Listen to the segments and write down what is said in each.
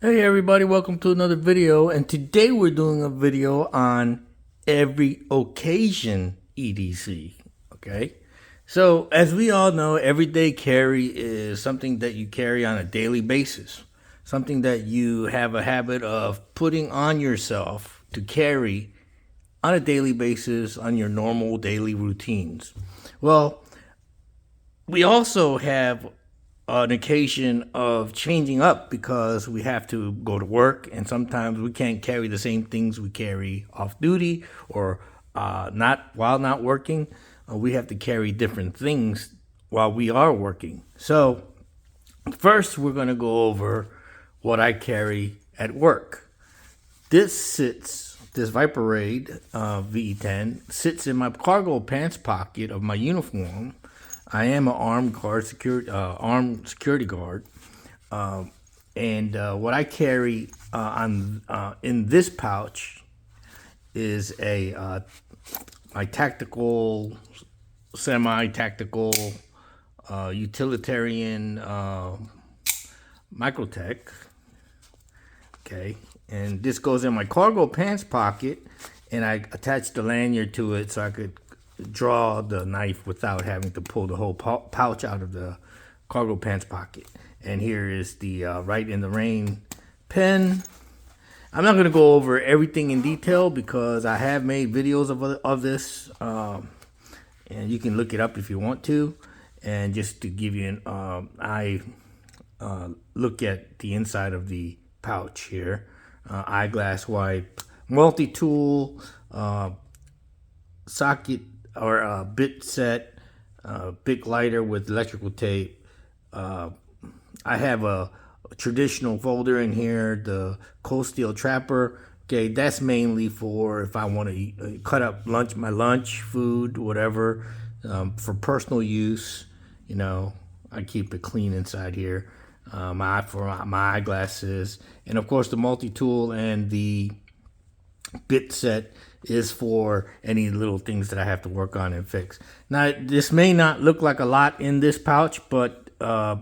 Hey everybody, welcome to another video, and today we're doing a video on every occasion EDC. Okay, so as we all know, everyday carry is something that you carry on a daily basis, something that you have a habit of putting on yourself to carry on a daily basis on your normal daily routines. Well, we also have an occasion of changing up because we have to go to work, and sometimes we can't carry the same things we carry off duty or not working. We have to carry different things while we are working. So first, we're going to go over what I carry at work. This Viper Raid V10 sits in my cargo pants pocket of my uniform. I am an armed security guard, and what I carry in this pouch is my tactical, semi-tactical, utilitarian Microtech. Okay, and this goes in my cargo pants pocket, and I attached the lanyard to it so I could draw the knife without having to pull the whole pouch out of the cargo pants pocket. And here is the Right in the Rain pen. I'm not going to go over everything in detail because I have made videos of this, and you can look it up if you want to. And just to give you an look at the inside of the pouch here, eyeglass wipe, multi-tool, socket or bit set, big lighter with electrical tape. I have a traditional folder in here, the cold steel trapper. Okay, that's mainly for if I want to cut up my lunch, food, whatever, for personal use. You know, I keep it clean inside here. For my eyeglasses, and of course the multi-tool and the bit set is for any little things that I have to work on and fix. Now, this may not look like a lot in this pouch, but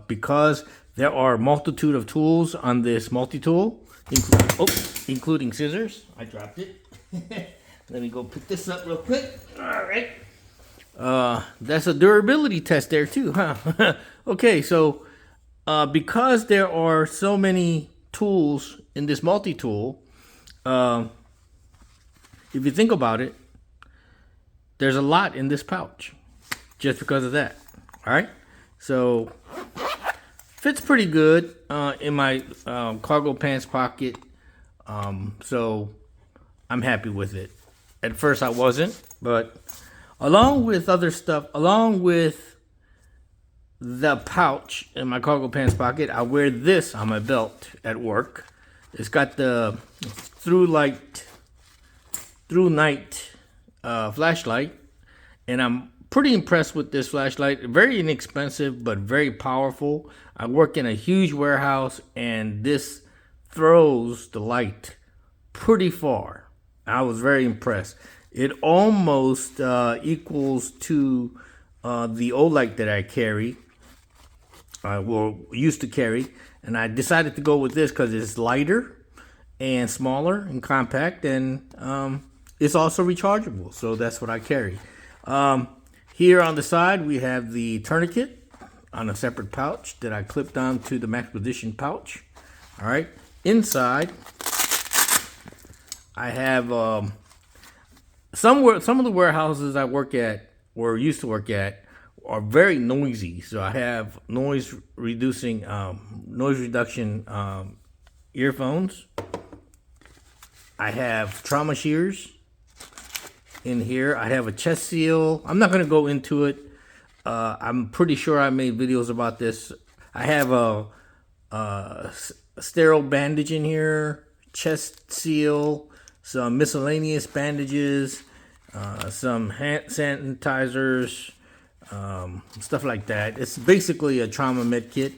because there are a multitude of tools on this multi-tool, including scissors. I dropped it. Let me go pick this up real quick. All right. That's a durability test there too, huh? Okay, so because there are so many tools in this multi-tool, if you think about it, there's a lot in this pouch just because of that. All right, so fits pretty good in my cargo pants pocket, so I'm happy with it. At first I wasn't, but along with other stuff, along with the pouch in my cargo pants pocket, I wear this on my belt at work. It's got the through night flashlight, and I'm pretty impressed with this flashlight. Very inexpensive but very powerful. I work in a huge warehouse, and this throws the light pretty far. I was very impressed. It almost equals to the old light that I carry, used to carry, and I decided to go with this because it's lighter and smaller and compact, and it's also rechargeable, so that's what I carry. Here on the side, we have the tourniquet on a separate pouch that I clipped onto the Max Position pouch. All right. Inside, I have some of the warehouses I work at or used to work at are very noisy, so I have noise reduction earphones. I have trauma shears in here. I have a chest seal. I'm not going to go into it. I'm pretty sure I made videos about this. I have a sterile bandage in here, chest seal, some miscellaneous bandages, some hand sanitizers, stuff like that. It's basically a trauma med kit,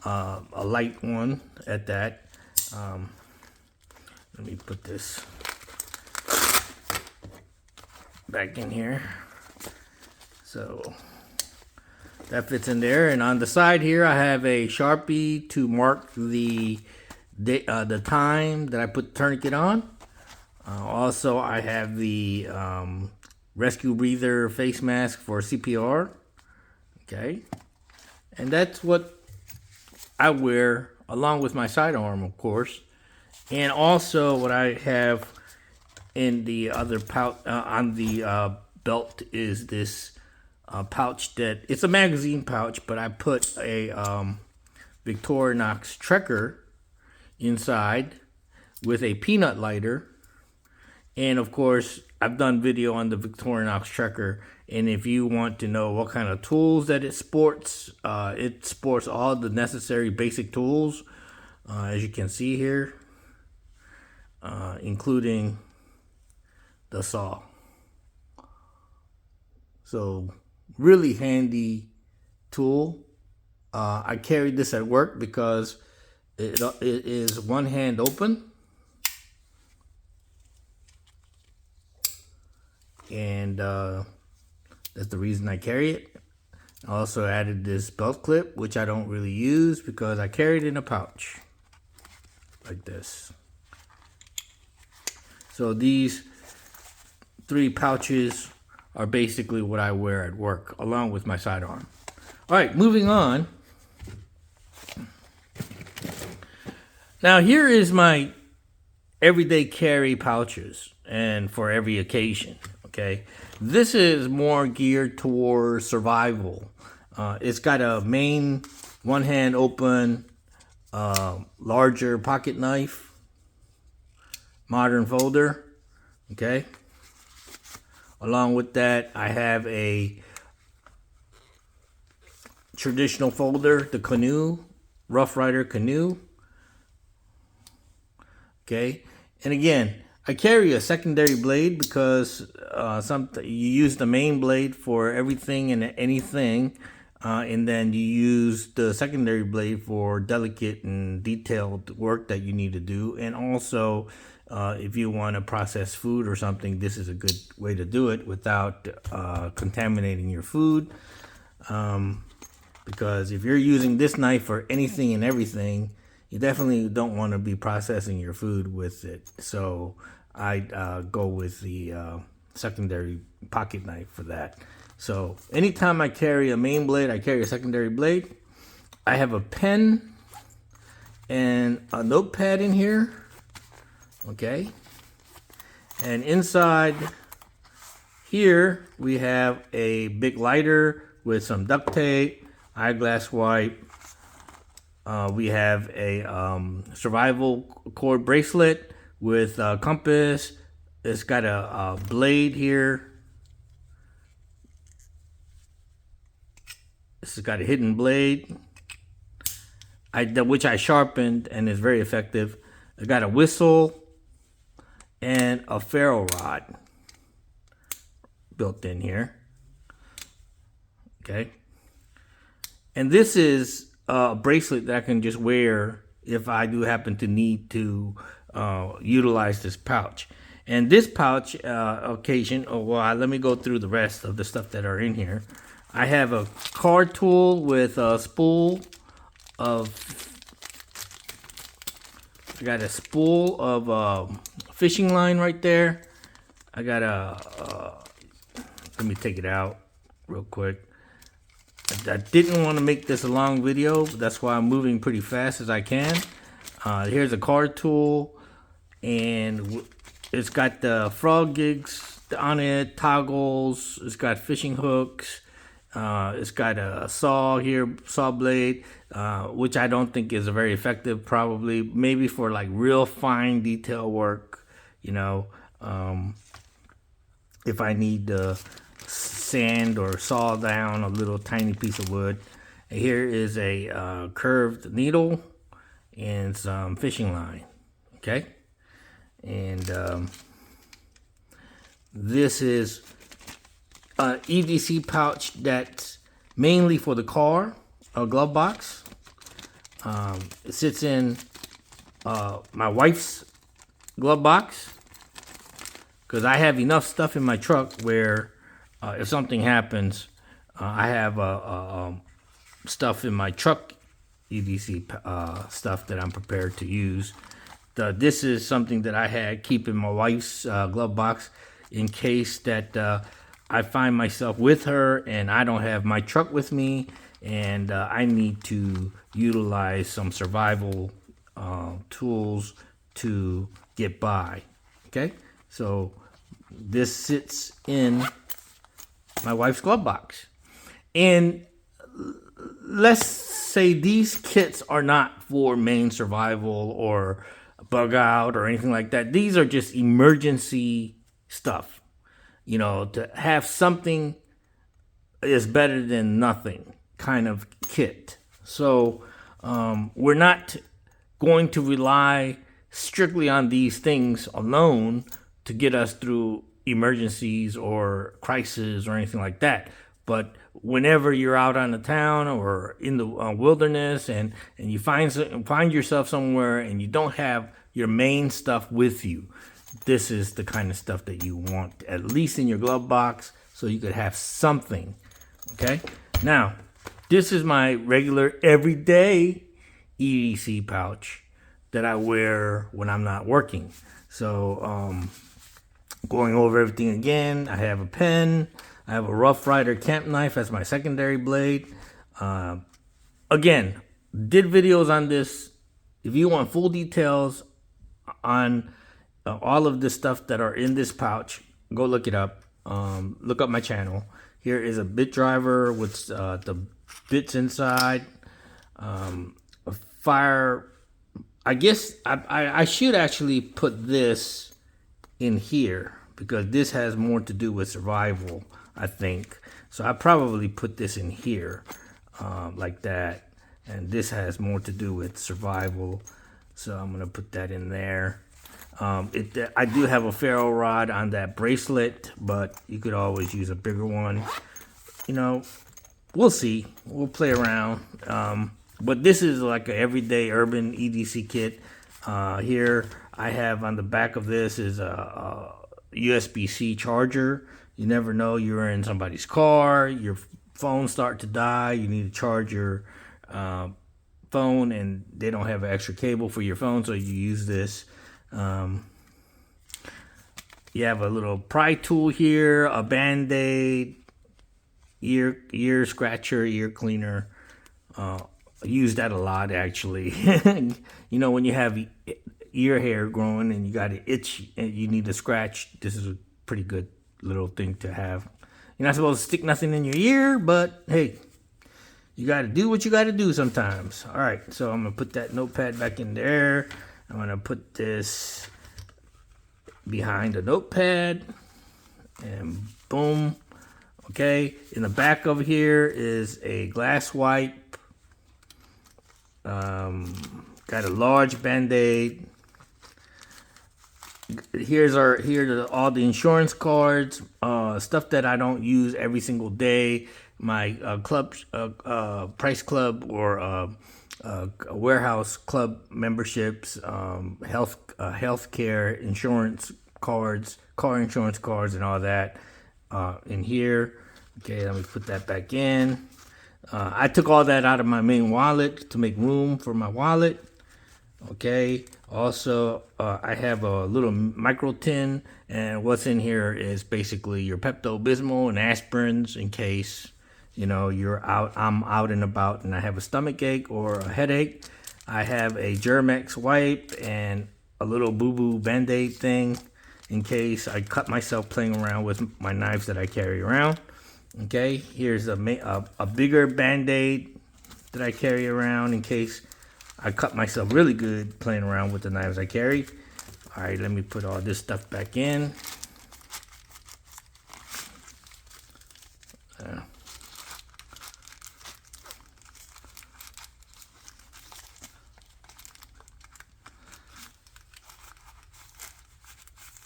a light one at that. Let me put this back in here. So that fits in there. And on the side here, I have a Sharpie to mark the the time that I put the tourniquet on. Also, I have the rescue breather face mask for CPR. Okay, and that's what I wear along with my sidearm, of course. And also, what I have in the other pouch on the belt is this pouch that it's a magazine pouch, but I put a Victorinox Trekker inside with a peanut lighter. And of course, I've done video on the Victorinox Trekker, and if you want to know what kind of tools that it sports all the necessary basic tools, as you can see here, including the saw. So really handy tool. I carry this at work because it is one hand open. And that's the reason I carry it. I also added this belt clip, which I don't really use because I carry it in a pouch like this. So these 3 pouches are basically what I wear at work, along with my sidearm. All right, moving on. Now here is my everyday carry pouches, and for every occasion. Okay, this is more geared towards survival. It's got a main one hand open larger pocket knife, modern folder. Okay, along with that I have a traditional folder, the canoe, Rough Rider canoe. Okay, and again, I carry a secondary blade because you use the main blade for everything and anything, and then you use the secondary blade for delicate and detailed work that you need to do. And also, if you want to process food or something, this is a good way to do it without contaminating your food. Because if you're using this knife for anything and everything, you definitely don't want to be processing your food with it. So I go with the secondary pocket knife for that. So anytime I carry a main blade, I carry a secondary blade. I have a pen and a notepad in here. Okay. And inside here we have a big lighter with some duct tape, eyeglass wipe. We have a survival cord bracelet with a compass. It's got a blade here. This has got a hidden blade, which I sharpened and is very effective. I got a whistle and a ferro rod built in here. Okay. And this is a bracelet that I can just wear if I do happen to need to utilize this pouch. And this pouch let me go through the rest of the stuff that are in here. I have a card tool with a spool of, I got a spool of fishing line right there. I got let me take it out real quick. I didn't want to make this a long video, but that's why I'm moving pretty fast as I can. Here's a card tool, and it's got the frog gigs on it, toggles. It's got fishing hooks. It's got a saw here, saw blade, which I don't think is very effective. Probably, maybe for like real fine detail work, you know. If I need to sand or saw down a little tiny piece of wood. Here is a curved needle and some fishing line. Okay, and this is an EDC pouch that's mainly for the car, a glove box. It sits in my wife's glove box because I have enough stuff in my truck where if something happens, I have stuff in my truck EDC stuff that I'm prepared to use. This is something that I had keep in my wife's glove box in case that I find myself with her and I don't have my truck with me, and I need to utilize some survival tools to get by. Okay, so this sits in my wife's glove box, and let's say these kits are not for main survival or bug out or anything like that. These are just emergency stuff. You know, to have something is better than nothing kind of kit. So we're not going to rely strictly on these things alone to get us through emergencies or crises or anything like that. But whenever you're out on the town or in the wilderness and you find yourself somewhere and you don't have your main stuff with you, this is the kind of stuff that you want at least in your glove box so you could have something. Okay, now this is my regular everyday EDC pouch that I wear when I'm not working. So going over everything again, I have a pen, I have a Rough Rider camp knife as my secondary blade. Again, did videos on this. If you want full details on all of the stuff that are in this pouch, go look it up. Look up my channel. Here is a bit driver with the bits inside. A fire. I guess I should actually put this in here because this has more to do with survival, I think. So I probably put this in here like that. And this has more to do with survival. So I'm going to put that in there. I do have a ferro rod on that bracelet, but you could always use a bigger one. You know, we'll see. We'll play around. But this is like an everyday urban EDC kit. Here I have on the back of this is a USB-C charger. You never know, you're in somebody's car, your phone start to die, you need to charge your phone and they don't have an extra cable for your phone, so you use this. You have a little pry tool here, a band-aid, ear scratcher, ear cleaner. I use that a lot actually. You know, when you have ear hair growing and you got an itch and you need to scratch, this is a pretty good little thing to have. You're not supposed to stick nothing in your ear, but hey, you got to do what you got to do sometimes. All right, so I'm going to put that notepad back in there. I'm going to put this behind the notepad and boom. Okay, in the back over here is a glass wipe. Got a large band-aid. Here are all the insurance cards, stuff that I don't use every single day. My club, price club, or warehouse club memberships, healthcare insurance cards, car insurance cards, and all that in here. Okay, let me put that back in. I took all that out of my main wallet to make room for my wallet. Okay, also I have a little micro tin, and what's in here is basically your Pepto-Bismol and aspirins in case, you know, I'm out and about and I have a stomach ache or a headache. I have a Germ-X wipe and a little boo-boo band-aid thing in case I cut myself playing around with my knives that I carry around. Okay, here's a bigger band-aid that I carry around in case I cut myself really good playing around with the knives I carry. All right, let me put all this stuff back in.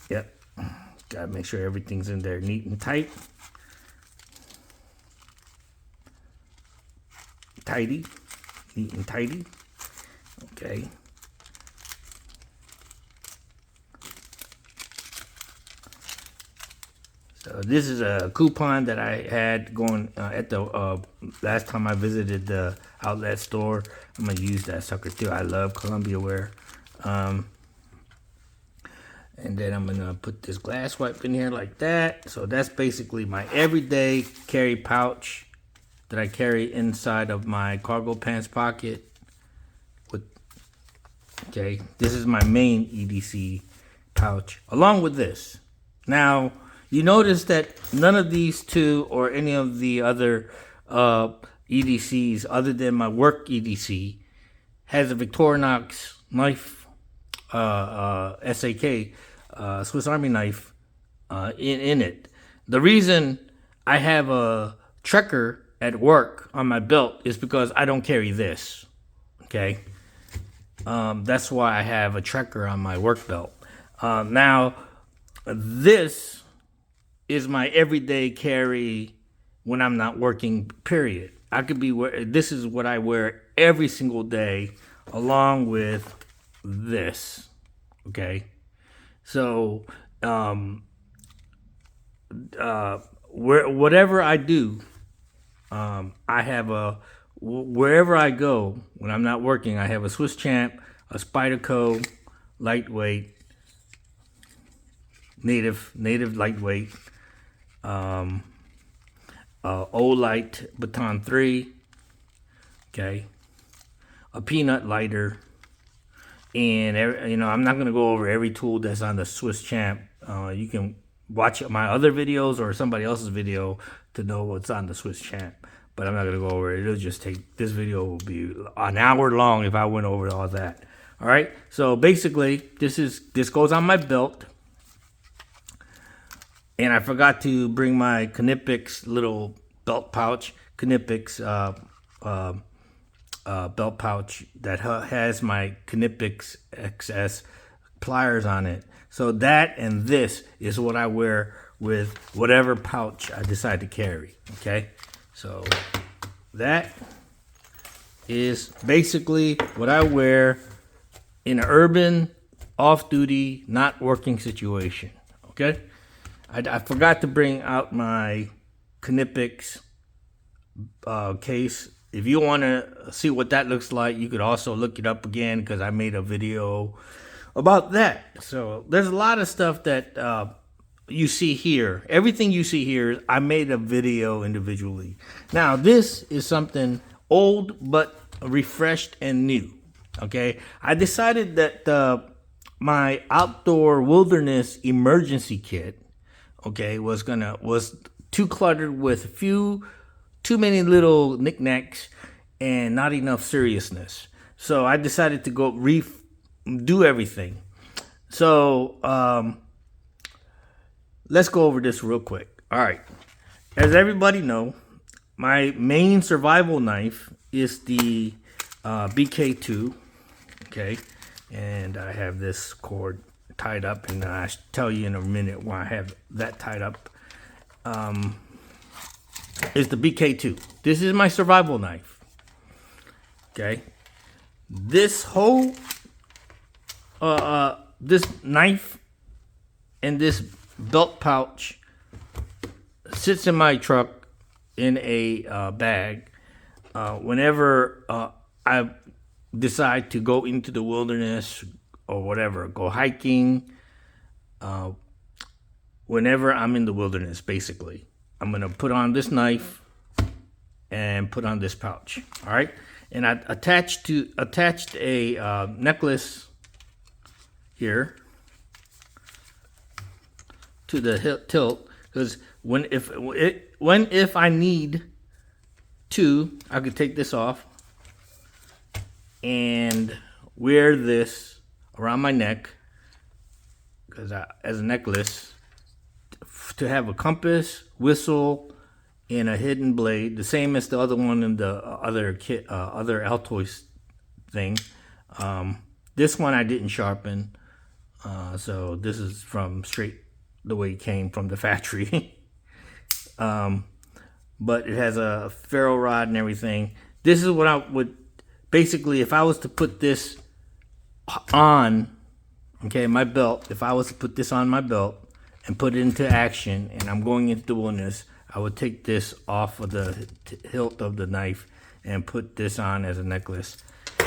Yep, gotta make sure everything's in there neat and tight. Tidy, neat and tidy. Okay. So this is a coupon that I had going at the last time I visited the outlet store. I'm gonna use that sucker too. I love Columbia wear. And then I'm gonna put this glass wipe in here like that. So that's basically my everyday carry pouch that I carry inside of my cargo pants pocket. Okay, this is my main EDC pouch along with this. Now, you notice that none of these two or any of the other EDCs other than my work EDC has a Victorinox knife, SAK, Swiss Army knife in it. The reason I have a Trekker at work on my belt is because I don't carry this, okay? That's why I have a Trekker on my work belt. Now, this is my everyday carry when I'm not working, period. This is what I wear every single day along with this, okay? So, whatever I do, I have wherever I go when I'm not working, I have a Swiss Champ, a Spyderco, lightweight, native lightweight, Olight Baton 3, okay, a Peanut lighter, and I'm not gonna go over every tool that's on the Swiss Champ. You can watch my other videos or somebody else's video to know what's on the Swiss Champ, but I'm not gonna go over it. It'll just take, this video will be an hour long if I went over all that. All right, so basically this goes on my belt. And I forgot to bring my Knipex little belt pouch, Knipex belt pouch that has my Knipex XS pliers on it. So that and this is what I wear with whatever pouch I decide to carry, okay? So that is basically what I wear in an urban, off-duty, not working situation, okay? I forgot to bring out my Knipex case. If you want to see what that looks like, you could also look it up again because I made a video about that. So there's a lot of stuff that you see here. Everything you see here, I made a video individually. Now, this is something old but refreshed and new, okay? I decided that my outdoor wilderness emergency kit, okay, was too cluttered with too many little knickknacks and not enough seriousness. So I decided to go do everything. So let's go over this real quick. All right, as everybody know, my main survival knife is the BK2, okay, and I have this cord tied up, and I'll tell you in a minute why I have that tied up. Is the BK2. This is my survival knife. Okay. This whole this knife and this belt pouch sits in my truck in a bag. Whenever I decide to go into the wilderness or whatever, go hiking, whenever I'm in the wilderness, basically, I'm gonna put on this knife and put on this pouch. All right, and I attached a necklace here to the tilt, because if I need to, I could take this off and wear this around my neck, because as a necklace, to have a compass, whistle, and a hidden blade, the same as the other one in the other kit, other Altoids thing. This one I didn't sharpen, so this is from straight the way it came from the factory. But it has a ferro rod and everything. This is what I would basically, if I was to put this on, okay, my belt, if I was to put this on my belt and put it into action and I'm going into the wilderness, I would take this off of the hilt of the knife and put this on as a necklace.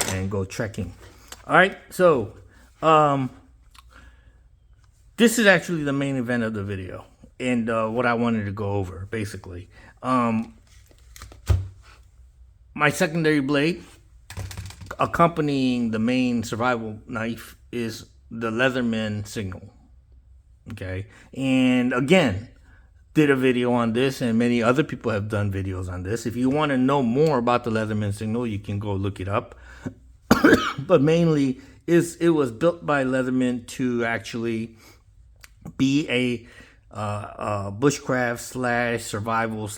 and go trekking. All right, so this is actually the main event of the video, and what I wanted to go over, basically. My secondary blade, accompanying the main survival knife, is the Leatherman Signal. Okay, and again, did a video on this, and many other people have done videos on this. If you want to know more about the Leatherman Signal, you can go look it up. But mainly, it was built by Leatherman to actually be a bushcraft / survival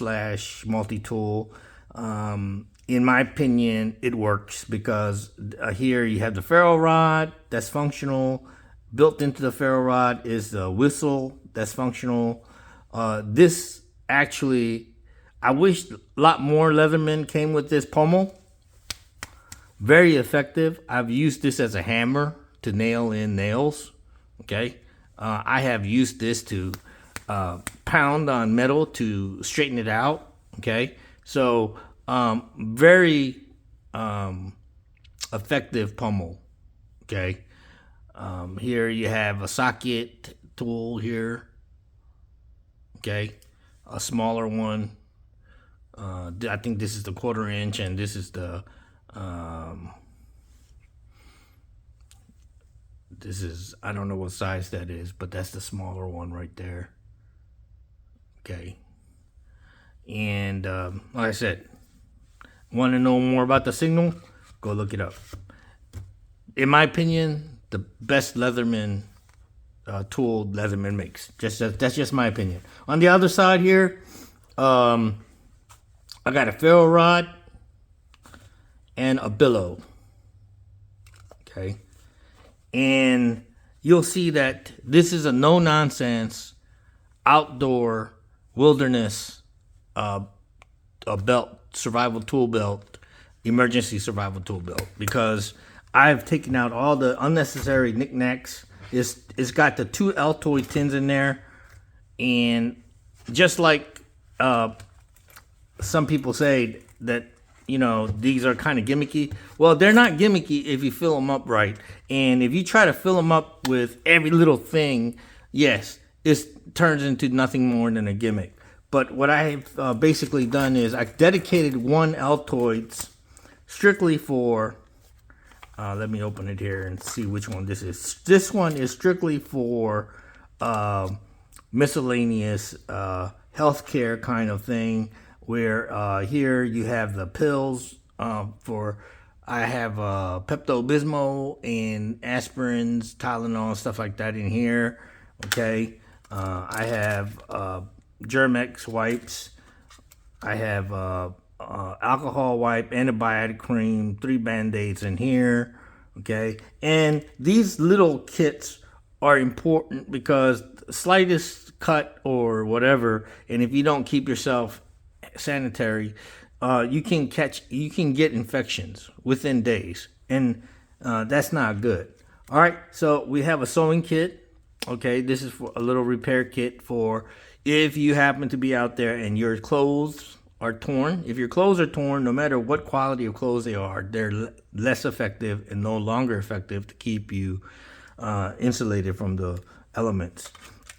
/ multi-tool. In my opinion, it works because here you have the ferro rod that's functional. Built into the ferro rod is the whistle that's functional. This actually, I wish a lot more Leatherman came with this pommel. Very effective. I've used this as a hammer to nail in nails. Okay. I have used this to pound on metal to straighten it out. Okay. So, very effective pommel. Okay. Here you have a socket tool here. Okay. A smaller one. I think this is the 1/4 inch, and this is the I don't know what size that is, but that's the smaller one right there. Okay. And like I said, want to know more about the Signal? Go look it up. In my opinion, the best Leatherman tool Leatherman makes. That's just my opinion. On the other side here, I got a ferro rod and a billow. Okay. And you'll see that this is a no-nonsense outdoor wilderness a belt, survival tool belt, emergency survival tool belt, because I've taken out all the unnecessary knickknacks. It's got the 2 Altoid tins in there, and just like some people say that, you know, these are kind of gimmicky. Well, they're not gimmicky if you fill them up right. And if you try to fill them up with every little thing, yes, it turns into nothing more than a gimmick. But what I've basically done is I dedicated 1 Altoids strictly for, let me open it here and see which one this is. This one is strictly for miscellaneous healthcare kind of thing, where here you have the pills for, I have Pepto-Bismol and aspirins, Tylenol, stuff like that in here. Okay. I have Germex wipes. I have alcohol wipe, antibiotic cream, 3 Band-Aids in here. Okay. And these little kits are important because the slightest cut or whatever, and if you don't keep yourself sanitary, you can get infections within days, and that's not good. All right, so we have a sewing kit. Okay, this is for a little repair kit for if you happen to be out there and your clothes are torn. If your clothes are torn, no matter what quality of clothes they are, they're less effective and no longer effective to keep you insulated from the elements.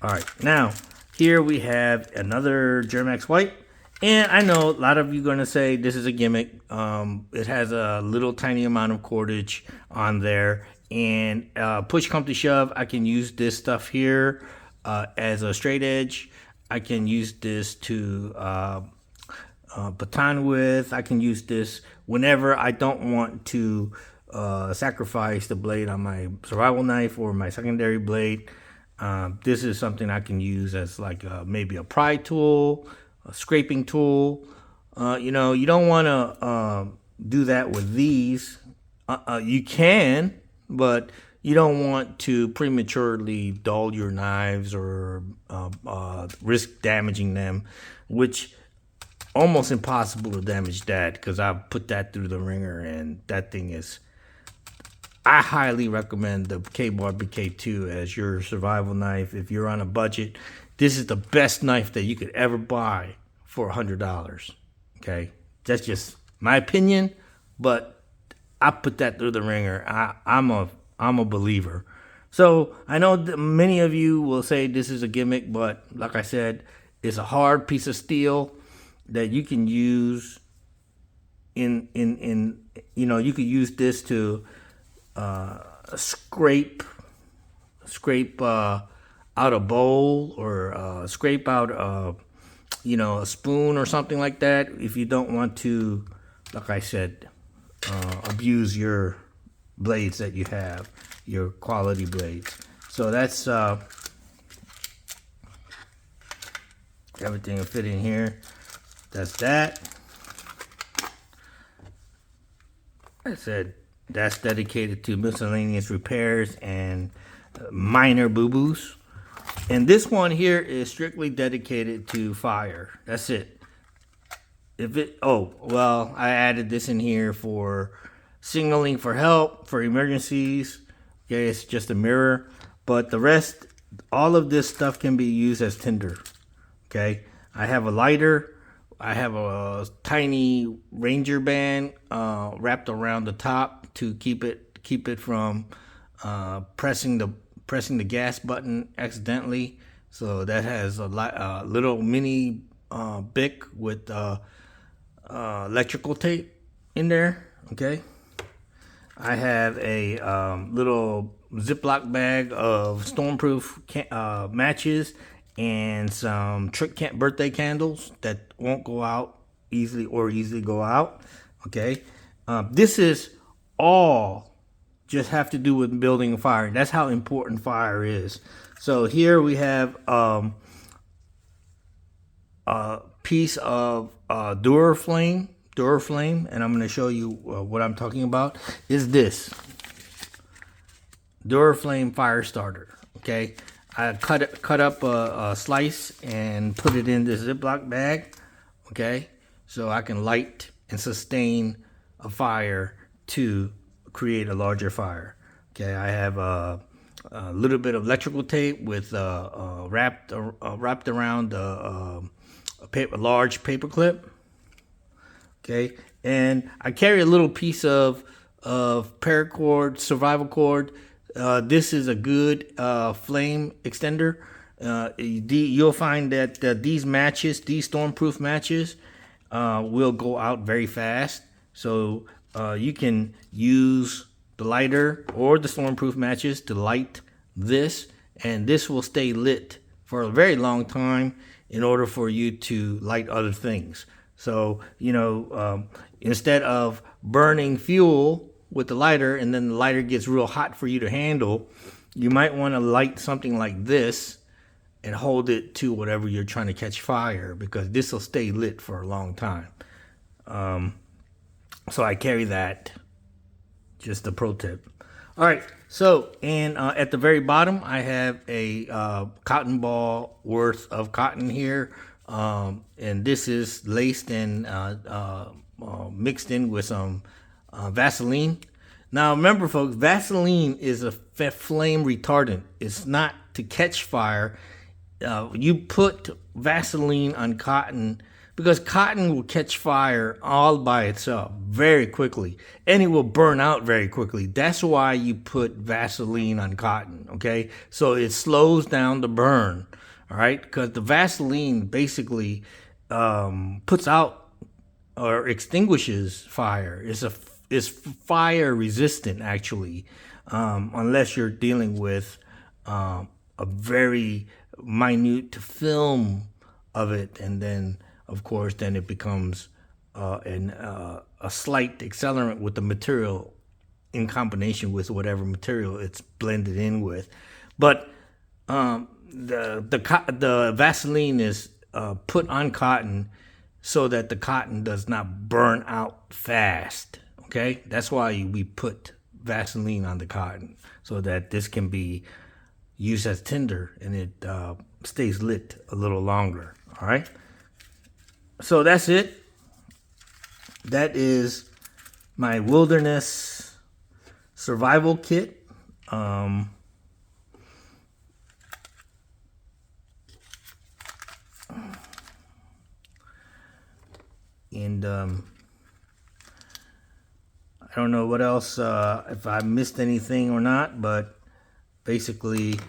All right, now here we have another Germex wipe. And I know a lot of you are going to say this is a gimmick. It has a little tiny amount of cordage on there. And push come to shove, I can use this stuff here as a straight edge. I can use this to baton with. I can use this whenever I don't want to sacrifice the blade on my survival knife or my secondary blade. This is something I can use as like maybe a pry tool, a scraping tool. You know, you don't want to do that with these. You can, but you don't want to prematurely dull your knives or risk damaging them, which almost impossible to damage that because I've put that through the ringer, and that thing is, I highly recommend the K-Bar BK2 as your survival knife. If you're on a budget, this is the best knife that you could ever buy for $100. Okay, that's just my opinion, but I put that through the ringer. I'm a believer. So I know that many of you will say this is a gimmick, but like I said, it's a hard piece of steel that you can use in you could use this to scrape out a bowl, or scrape out a spoon or something like that, if you don't want to, like I said, abuse your blades that you have, your quality blades. So that's everything will fit in here. That's that. I said that's dedicated to miscellaneous repairs and minor boo-boos. And this one here is strictly dedicated to fire. That's it. I added this in here for signaling for help, for emergencies. Okay, it's just a mirror. But the rest, all of this stuff can be used as tinder. Okay, I have a lighter. I have a tiny Ranger band wrapped around the top to keep it from pressing the gas button accidentally. So that has a little mini bic with electrical tape in there. Okay, I have a little Ziploc bag of stormproof matches and some birthday candles that won't go out easily or easily go out. Okay, this is all just have to do with building a fire. That's how important fire is. So here we have a piece of Duraflame, and I'm going to show you what I'm talking about. Is this Duraflame fire starter? Okay, I cut up a slice and put it in this Ziploc bag. Okay, so I can light and sustain a fire to create a larger fire. Okay, I have a little bit of electrical tape with wrapped around a large paper clip. Okay, and I carry a little piece of paracord, survival cord. This is a good flame extender. You'll find that these stormproof matches, will go out very fast. So you can use the lighter or the stormproof matches to light this, and this will stay lit for a very long time in order for you to light other things. So, instead of burning fuel with the lighter and then the lighter gets real hot for you to handle, you might want to light something like this and hold it to whatever you're trying to catch fire, because this will stay lit for a long time. So I carry that. Just a pro tip. All right. So, and at the very bottom, I have a cotton ball worth of cotton here. And this is laced and mixed in with some Vaseline. Now, remember, folks, Vaseline is a flame retardant. It's not to catch fire. You put Vaseline on cotton because cotton will catch fire all by itself very quickly, and it will burn out very quickly. That's why you put Vaseline on cotton, okay? So it slows down the burn, all right? Because the Vaseline basically puts out or extinguishes fire. It's fire resistant, actually, unless you're dealing with a very minute film of it, and then of course then it becomes a slight accelerant with the material in combination with whatever material it's blended in with. But the Vaseline is put on cotton so that the cotton does not burn out fast. Okay, that's why we put Vaseline on the cotton, so that this can be used as tinder and it stays lit a little longer. All right, so that's it. That is my wilderness survival kit. And I don't know what else, if I missed anything or not, but basically,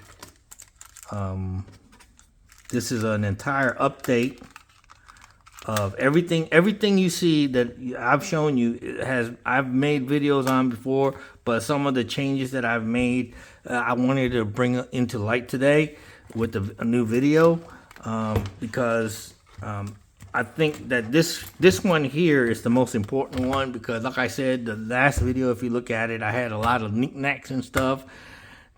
this is an entire update of everything you see that I've shown you. I've made videos on before, but some of the changes that I've made, I wanted to bring into light today with a new video, because I think that this one here is the most important one, because like I said, the last video, if you look at it, I had a lot of knickknacks and stuff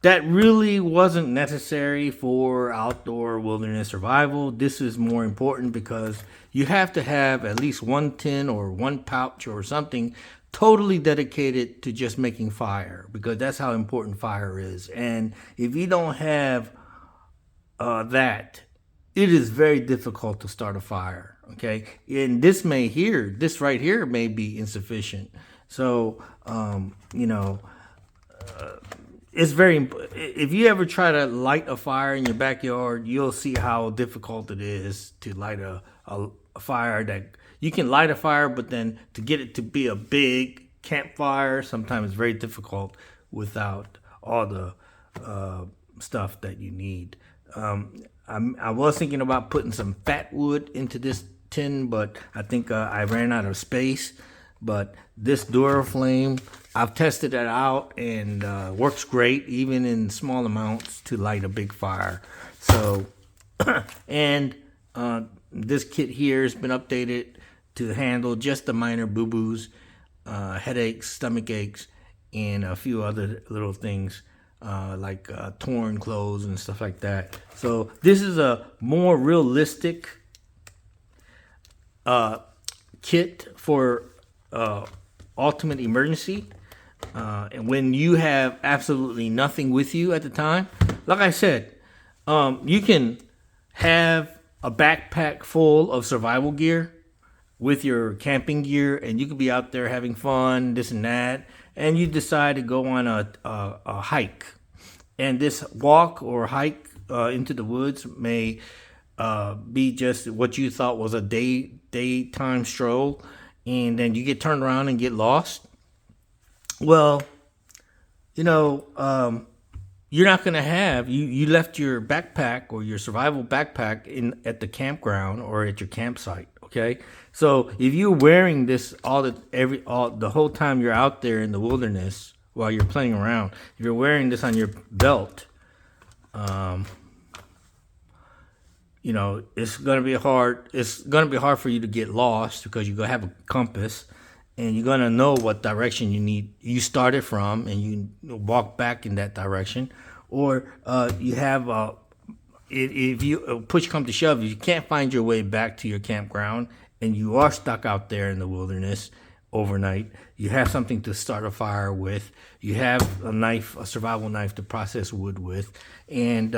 that really wasn't necessary for outdoor wilderness survival. This is more important because you have to have at least one tin or one pouch or something totally dedicated to just making fire, because that's how important fire is. And if you don't have that, it is very difficult to start a fire. Okay, and this right here may be insufficient. So you know, it's very, if you ever try to light a fire in your backyard, you'll see how difficult it is to light a fire. That you can light a fire, but then to get it to be a big campfire, sometimes it's very difficult without all the stuff that you need. I was thinking about putting some fat wood into this tin, but I think I ran out of space. But this Duraflame, I've tested it out, and works great even in small amounts to light a big fire. So and this kit here has been updated to handle just the minor boo-boos, headaches, stomach aches, and a few other little things like torn clothes and stuff like that. So this is a more realistic kit for ultimate emergency, and when you have absolutely nothing with you at the time. Like I said, you can have a backpack full of survival gear with your camping gear, and you could be out there having fun, this and that, and you decide to go on a hike. And this walk or hike into the woods may be just what you thought was a daytime stroll, and then you get turned around and get lost. Well, you know, you're not going to have, you left your backpack or your survival backpack at the campground or at your campsite. Okay, so if you're wearing this the whole time you're out there in the wilderness while you're playing around, if you're wearing this on your belt, you know, it's gonna be hard for you to get lost, because you're gonna have a compass and you're gonna know what direction you started from, and you walk back in that direction. Or you have if you push come to shove, if you can't find your way back to your campground and you are stuck out there in the wilderness overnight, you have something to start a fire with. You have a survival knife to process wood with. And,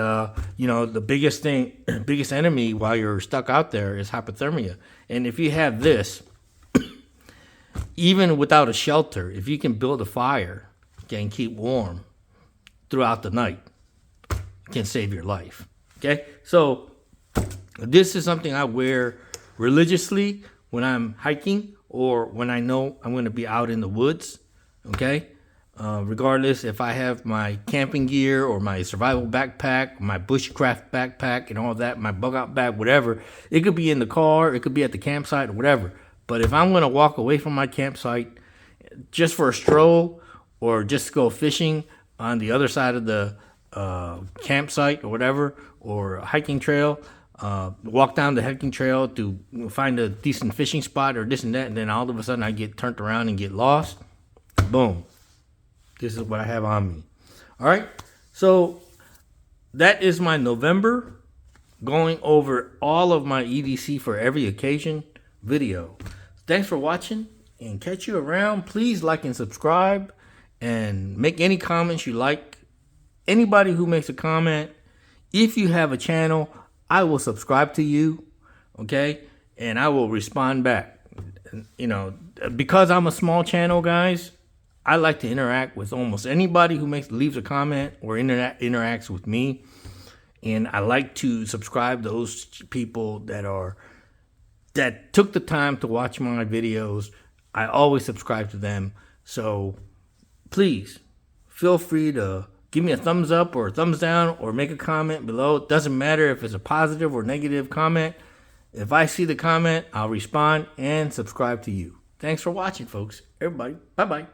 you know, the biggest enemy while you're stuck out there is hypothermia. And if you have this, even without a shelter, if you can build a fire, and keep warm throughout the night, it can save your life. Okay, so this is something I wear religiously when I'm hiking or when I know I'm going to be out in the woods. Okay, regardless if I have my camping gear or my survival backpack, my bushcraft backpack and all that, my bug out bag, whatever. It could be in the car, it could be at the campsite or whatever. But if I'm going to walk away from my campsite just for a stroll, or just go fishing on the other side of the campsite or whatever, or a hiking trail, walk down the hiking trail to find a decent fishing spot or this and that, and then all of a sudden I get turned around and get lost, boom, this is what I have on me. All right, so that is my November going over all of my EDC for every occasion video. Thanks for watching, and catch you around. Please like and subscribe, and make any comments you like. Anybody who makes a comment, if you have a channel, I will subscribe to you, okay? And I will respond back. You know, because I'm a small channel, guys, I like to interact with almost anybody who leaves a comment or interacts with me. And I like to subscribe those people that took the time to watch my videos. I always subscribe to them So please feel free to give me a thumbs up or a thumbs down or make a comment below. It doesn't matter if it's a positive or negative comment. If I see the comment, I'll respond and subscribe to you. Thanks for watching, folks. Everybody, bye-bye.